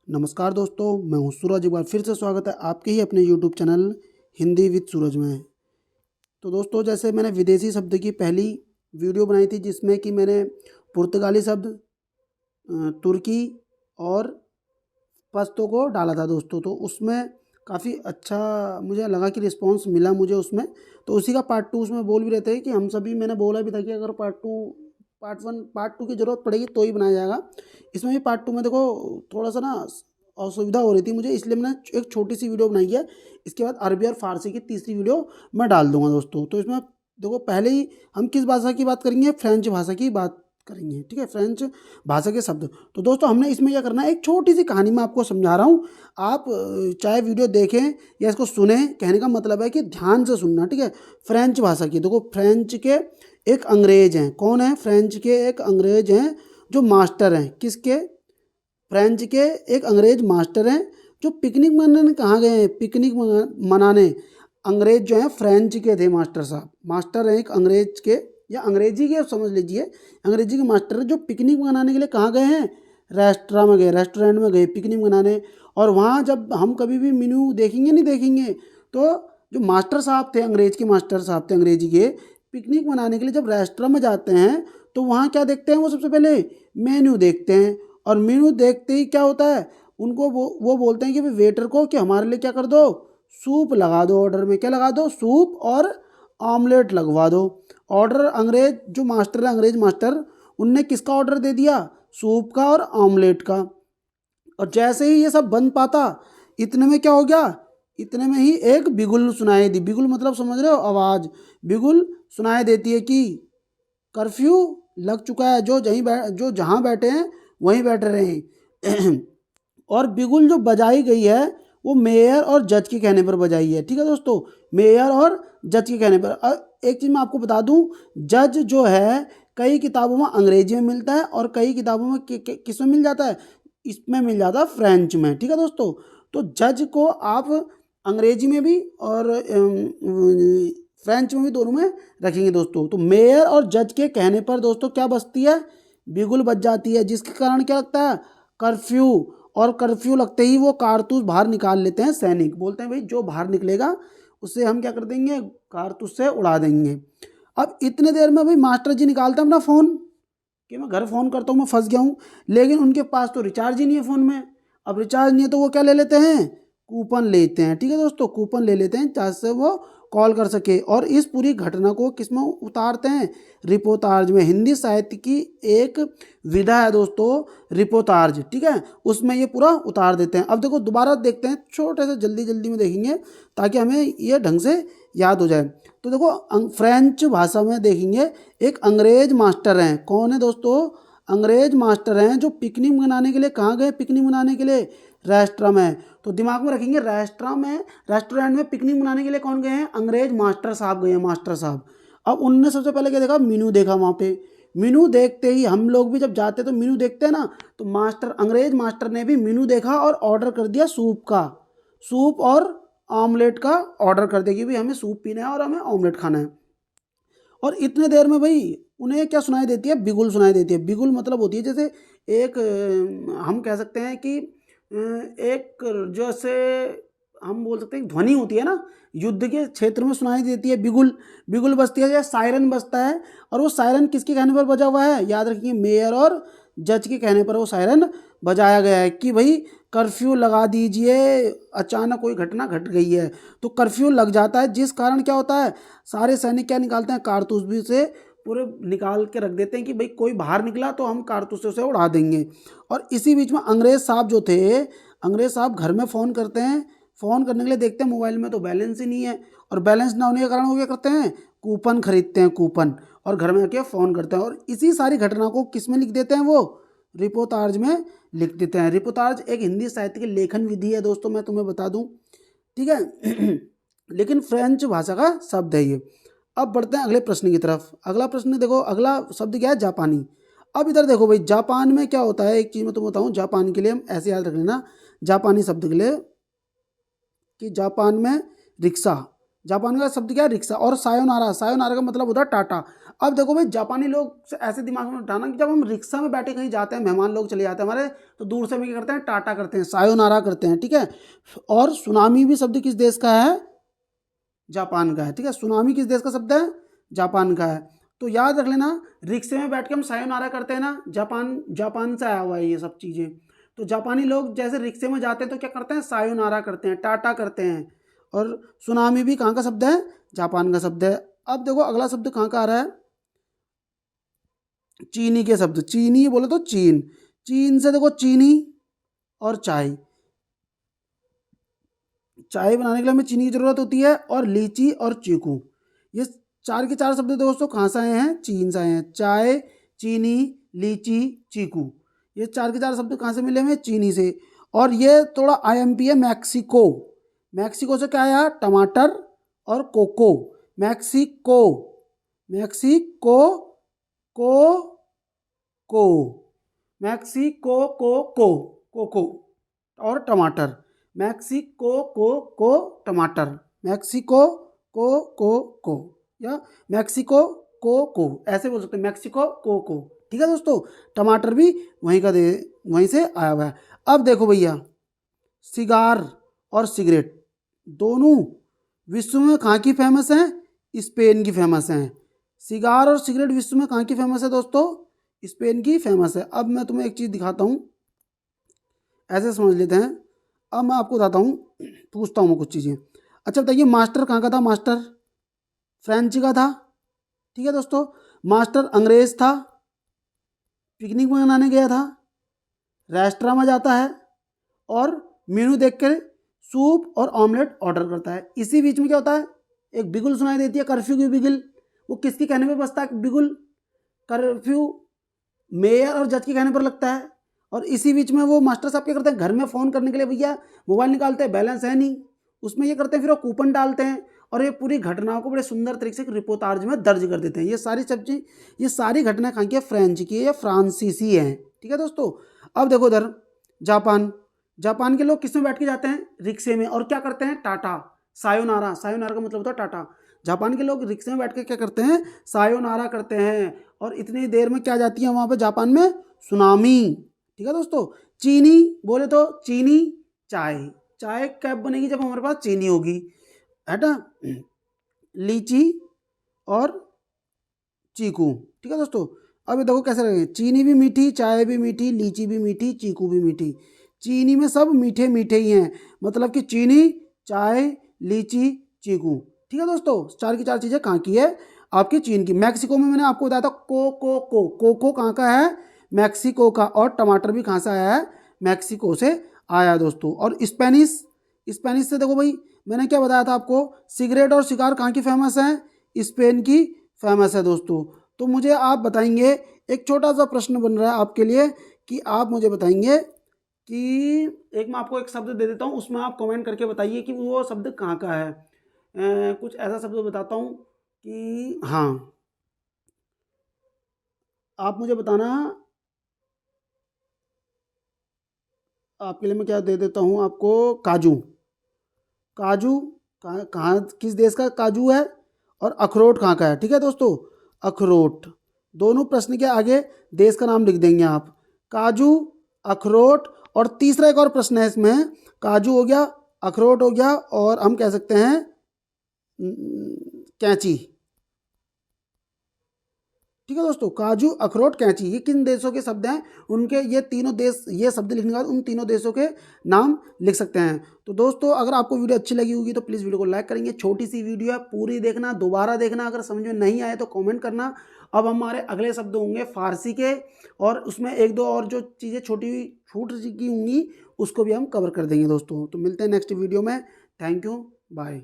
नमस्कार दोस्तों, मैं हूं सूरज। एक बार फिर से स्वागत है आपके ही अपने यूट्यूब चैनल हिंदी विद सूरज में। तो दोस्तों, जैसे मैंने विदेशी शब्द की पहली वीडियो बनाई थी जिसमें कि मैंने पुर्तगाली शब्द, तुर्की और पश्तो को डाला था दोस्तों, तो उसमें काफ़ी अच्छा मुझे लगा कि रिस्पांस मिला मुझे उसमें। तो उसी का पार्ट टू उसमें बोल भी रहे थे कि हम सभी, मैंने बोला भी था कि अगर पार्ट टू की ज़रूरत पड़ेगी तो ही बनाया जाएगा। इसमें भी पार्ट टू में देखो थोड़ा सा ना असुविधा हो रही थी मुझे, इसलिए मैंने एक छोटी सी वीडियो बनाई है। इसके बाद अरबी और फारसी की तीसरी वीडियो मैं डाल दूंगा दोस्तों। तो इसमें देखो, पहले ही हम किस भाषा की बात करेंगे? फ्रेंच भाषा की बात करेंगे, ठीक है, फ्रेंच भाषा के शब्द। तो दोस्तों, हमने इसमें क्या करना है, एक छोटी सी कहानी मैं आपको समझा रहा हूँ। आप चाहे वीडियो देखें या इसको सुने, कहने का मतलब है कि ध्यान से सुनना, ठीक है। फ्रेंच भाषा की देखो, फ्रेंच के एक अंग्रेज हैं। कौन है? फ्रेंच के एक अंग्रेज हैं जो मास्टर हैं। किसके? फ्रेंच के एक अंग्रेज मास्टर हैं जो पिकनिक मनाने कहाँ गए हैं? मनाने। अंग्रेज जो हैं फ्रेंच के थे मास्टर साहब। मास्टर हैं एक अंग्रेज के, या अंग्रेजी के समझ लीजिए, अंग्रेजी के मास्टर हैं जो पिकनिक मनाने के लिए कहाँ गए हैं? रेस्टोरेंट में गए पिकनिक मनाने। और वहाँ जब हम कभी भी मेन्यू देखेंगे, नहीं देखेंगे, तो जो मास्टर साहब थे, अंग्रेज के मास्टर साहब थे अंग्रेजी के, पिकनिक मनाने के लिए जब रेस्टोरेंट में जाते हैं तो वहाँ क्या देखते हैं? वो सबसे पहले मेन्यू देखते हैं। और मेन्यू देखते ही क्या होता है, उनको वो बोलते हैं कि भाई वेटर को कि हमारे लिए क्या कर दो, सूप लगा दो ऑर्डर में। क्या लगा दो? सूप और ऑमलेट लगवा दो। ऑर्डर अंग्रेज जो मास्टर है, अंग्रेज मास्टर, उनने किसका ऑर्डर दे दिया? सूप का और ऑमलेट का। और जैसे ही ये सब बन पाता, इतने में क्या हो गया? इतने में ही एक बिगुल सुनाई दी। बिगुल मतलब समझ रहे हो? आवाज़। बिगुल सुनाई देती है कि कर्फ्यू लग चुका है, जो जहाँ बैठे हैं वहीं बैठे रहें। और बिगुल जो बजाई गई है वो मेयर और जज के कहने पर बजाई है, ठीक है दोस्तों, मेयर और जज के कहने पर। और एक चीज़ मैं आपको बता दूं, जज जो है कई किताबों में अंग्रेजी में मिलता है और कई किताबों में किस में मिल जाता है? इसमें मिल जाता है फ्रेंच में, ठीक है दोस्तों। तो जज को आप अंग्रेजी में भी और फ्रेंच में भी, दोनों में रखेंगे दोस्तों। तो मेयर और जज के कहने पर दोस्तों क्या बजती है? बिगुल बज जाती है, जिसके कारण क्या लगता है? कर्फ्यू। और कर्फ्यू लगते ही वो कारतूस बाहर निकाल लेते हैं सैनिक। बोलते हैं भाई जो बाहर निकलेगा उससे हम क्या कर देंगे? कारतूस से उड़ा देंगे। अब इतने देर में भाई मास्टर जी निकालते हैं अपना फ़ोन कि मैं घर फ़ोन करता हूँ, मैं फंस गया हूँ। लेकिन उनके पास तो रिचार्ज ही नहीं है फ़ोन में। अब रिचार्ज नहीं है तो वो क्या ले लेते हैं? कूपन लेते हैं, ठीक है दोस्तों, कूपन ले लेते हैं जिससे वो कॉल कर सके। और इस पूरी घटना को किस में उतारते हैं? रिपोर्टाज में। हिंदी साहित्य की एक विधा है दोस्तों, रिपोर्टाज, ठीक है, उसमें ये पूरा उतार देते हैं। अब देखो दोबारा देखते हैं, छोटे से जल्दी जल्दी में देखेंगे ताकि हमें ये ढंग से याद हो जाए। तो देखो फ्रेंच भाषा में देखेंगे, एक अंग्रेज मास्टर हैं। कौन है दोस्तों? अंग्रेज मास्टर हैं जो पिकनिक मनाने के लिए कहाँ गए? पिकनिक मनाने के लिए रेस्टोरेंट में। तो दिमाग में रखेंगे, रेस्टोरेंट में पिकनिक मनाने के लिए कौन गए हैं? अंग्रेज मास्टर साहब गए हैं, मास्टर साहब। अब उनने सबसे पहले क्या देखा? मेनू देखा वहाँ पे। मेनू देखते ही हम लोग भी जब जाते तो मेनू देखते हैं ना, तो अंग्रेज मास्टर ने भी मेनू देखा और ऑर्डर कर दिया सूप का, सूप और ऑमलेट का ऑर्डर कर दिया कि भाई हमें सूप पीना है और हमें ऑमलेट खाना है। और इतने देर में भाई उन्हें क्या सुनाई देती है? बिगुल सुनाई देती है। बिगुल मतलब होती है जैसे एक हम कह सकते हैं कि एक जैसे हम बोल सकते हैं ध्वनि होती है ना, युद्ध के क्षेत्र में सुनाई देती है बिगुल। बिगुल बजती है या सायरन बजता है। और वो सायरन किसके कहने पर बजा हुआ है? याद रखिए, मेयर और जज के कहने पर वो सायरन बजाया गया है कि भाई कर्फ्यू लगा दीजिए, अचानक कोई घटना घट गई है। तो कर्फ्यू लग जाता है, जिस कारण क्या होता है? सारे सैनिक क्या निकालते हैं? कारतूस भी से पूरे निकाल के रख देते हैं कि भाई कोई बाहर निकला तो हम कारतूस से उड़ा देंगे। और इसी बीच में अंग्रेज साहब जो थे, अंग्रेज साहब घर में फ़ोन करते हैं। फ़ोन करने के लिए देखते हैं मोबाइल में तो बैलेंस ही नहीं है। और बैलेंस ना होने के कारण वो क्या करते हैं? कूपन खरीदते हैं, कूपन, और घर में आके फ़ोन करते हैं। और इसी सारी घटना को किस में लिख देते हैं? वो रिपोर्टाज में लिख देते हैं। रिपोर्टाज एक हिंदी साहित्य की लेखन विधि है दोस्तों, मैं तुम्हें बता दूं, ठीक है। लेकिन फ्रेंच भाषा का शब्द है ये। अब बढ़ते हैं अगले प्रश्न की तरफ। अगला प्रश्न देखो, अगला शब्द क्या है? जापानी। अब इधर देखो भाई, जापान में क्या होता है, एक चीज़ मैं तुम्हें बताऊं, जापान के लिए हम ऐसे याद रख लेना, जापानी शब्द के लिए, कि जापान में रिक्शा, जापान का शब्द क्या है? रिक्शा। और सायोनारा, सायोनारा का मतलब होता है टाटा। अब देखो भाई, जापानी लोग से ऐसे दिमाग में उठाना कि जब हम रिक्शा में बैठे कहीं जाते हैं, मेहमान लोग चले जाते हैं हमारे, तो दूर से हम क्या करते हैं, टाटा करते हैं, सायोनारा करते हैं, ठीक है। और सुनामी भी शब्द किस देश का है, जापान का है, ठीक है। सुनामी किस देश का शब्द है, जापान का है। तो याद रख लेना, रिक्शे में बैठ के हम सायोनारा करते हैं ना, जापान से आया हुआ है ये सब चीज़ें। तो जापानी लोग जैसे रिक्शे में जाते हैं तो क्या करते हैं, सायोनारा करते हैं, टाटा करते हैं। और सुनामी भी कहाँ का शब्द है, जापान का शब्द है। अब देखो अगला शब्द कहाँ का आ रहा है, चीनी के शब्द। चीनी बोले तो चीन, चीन से देखो चीनी और चाय, चाय बनाने के लिए हमें चीनी की ज़रूरत होती है। और लीची और चीकू, ये चार के चार शब्द दोस्तों कहाँ से आए हैं, चीन से आए हैं। चाय, चीनी, लीची, चीकू, ये चार के चार शब्द कहाँ से मिले हमें, चीनी से। और ये थोड़ा IMP है, मैक्सिको। मैक्सिको से क्या आया, टमाटर और कोको। मैक्सिको, मैक्सिको, को मैक्सिको, कोको और टमाटर। मैक्सिको को टमाटर, मैक्सिको को या मैक्सिको को ऐसे बोल सकते हैं, मैक्सिको को, ठीक है दोस्तों। टमाटर भी वहीं से आया हुआ है। अब देखो भैया, सिगार और सिगरेट दोनों विश्व में कहाँ की फेमस हैं, स्पेन की फेमस हैं। सिगार और सिगरेट विश्व में कहाँ की फेमस है दोस्तों, स्पेन की फेमस है। अब मैं तुम्हें एक चीज़ दिखाता हूँ, ऐसे समझ लेते हैं। अब मैं आपको बताता हूँ, पूछता हूँ मैं कुछ चीज़ें। अच्छा बताइए, मास्टर कहाँ का था, मास्टर फ्रेंच का था, ठीक है दोस्तों। मास्टर अंग्रेज था, पिकनिक मनाने गया था, रेस्टोरेंट में जाता है और मेनू देख कर सूप और ऑमलेट ऑर्डर करता है। इसी बीच में क्या होता है, एक बिगुल सुनाई देती है, कर्फ्यू की बिगुल। वो किसके कहने पे बजता है बिगुल, कर्फ्यू मेयर और जज के कहने पर लगता है। और इसी बीच में वो मास्टर साहब क्या करते हैं, घर में फ़ोन करने के लिए भैया मोबाइल निकालते हैं, बैलेंस है नहीं, उसमें ये करते हैं, फिर वो कूपन डालते हैं और ये पूरी घटनाओं को बड़े सुंदर तरीके से रिपोर्टाज में दर्ज कर देते हैं। ये सारी घटनाएं कहाँ की है, फ्रेंच की है या फ्रांसीसी हैं, ठीक है दोस्तों। अब देखो इधर जापान के लोग किस में बैठ के जाते हैं, रिक्शे में, और क्या करते हैं, टाटा, सायोनारा। सायोनारा का मतलब होता है टाटा। जापान के लोग रिक्शे में बैठ के क्या करते हैं, सायोनारा करते हैं। और इतनी देर में क्या जाती है वहाँ पे जापान में, सुनामी, ठीक है दोस्तों। चीनी बोले तो चीनी, चाय, चाय कब बनेगी, जब हमारे पास चीनी होगी, है ना। लीची और चीकू, ठीक है दोस्तों। अब ये देखो कैसे लगे, चीनी भी मीठी, चाय भी मीठी, लीची भी मीठी, चीकू भी मीठी। चीनी में सब मीठे मीठे ही हैं, मतलब कि चीनी, चाय, लीची, चीकू, ठीक है दोस्तों। चार की चार चीज़ें कहाँ की है, आपकी चीन की। मैक्सिको में मैंने आपको बताया था कोको कहाँ का है, मैक्सिको का। और टमाटर भी कहाँ से आया है, मैक्सिको से आया है दोस्तों। और स्पेनिश से देखो भाई, मैंने क्या बताया था आपको, सिगरेट और सिगार कहाँ की फेमस है, स्पेन की फेमस है दोस्तों। तो मुझे आप बताएंगे, एक छोटा सा प्रश्न बन रहा है आपके लिए कि आप मुझे बताएंगे कि एक मैं आपको एक शब्द दे देता हूँ, उसमें आप कमेंट करके बताइए कि वो शब्द कहाँ का है। कुछ ऐसा शब्द बताता हूँ कि हाँ, आप मुझे बताना, आपके लिए मैं क्या दे देता हूँ आपको, काजू। काजू कहाँ किस देश का काजू है, और अखरोट कहाँ का है, ठीक है दोस्तों, अखरोट। दोनों प्रश्न के आगे देश का नाम लिख देंगे आप, काजू, अखरोट। और तीसरा एक और प्रश्न है इसमें, काजू हो गया, अखरोट हो गया, और हम कह सकते हैं कैंची, ठीक है दोस्तों। काजू, अखरोट, कैंची, ये किन देशों के शब्द हैं, उनके ये तीनों देश, ये शब्द लिखने के बाद उन तीनों देशों के नाम लिख सकते हैं। तो दोस्तों अगर आपको वीडियो अच्छी लगी होगी तो प्लीज़ वीडियो को लाइक करेंगे, छोटी सी वीडियो है, पूरी देखना, दोबारा देखना, अगर समझ में नहीं आए तो कमेंट करना। अब हमारे अगले शब्द होंगे फारसी के, और उसमें एक दो और जो चीज़ें छोटी छूट की होंगी उसको भी हम कवर कर देंगे दोस्तों। तो मिलते हैं नेक्स्ट वीडियो में, थैंक यू, बाय।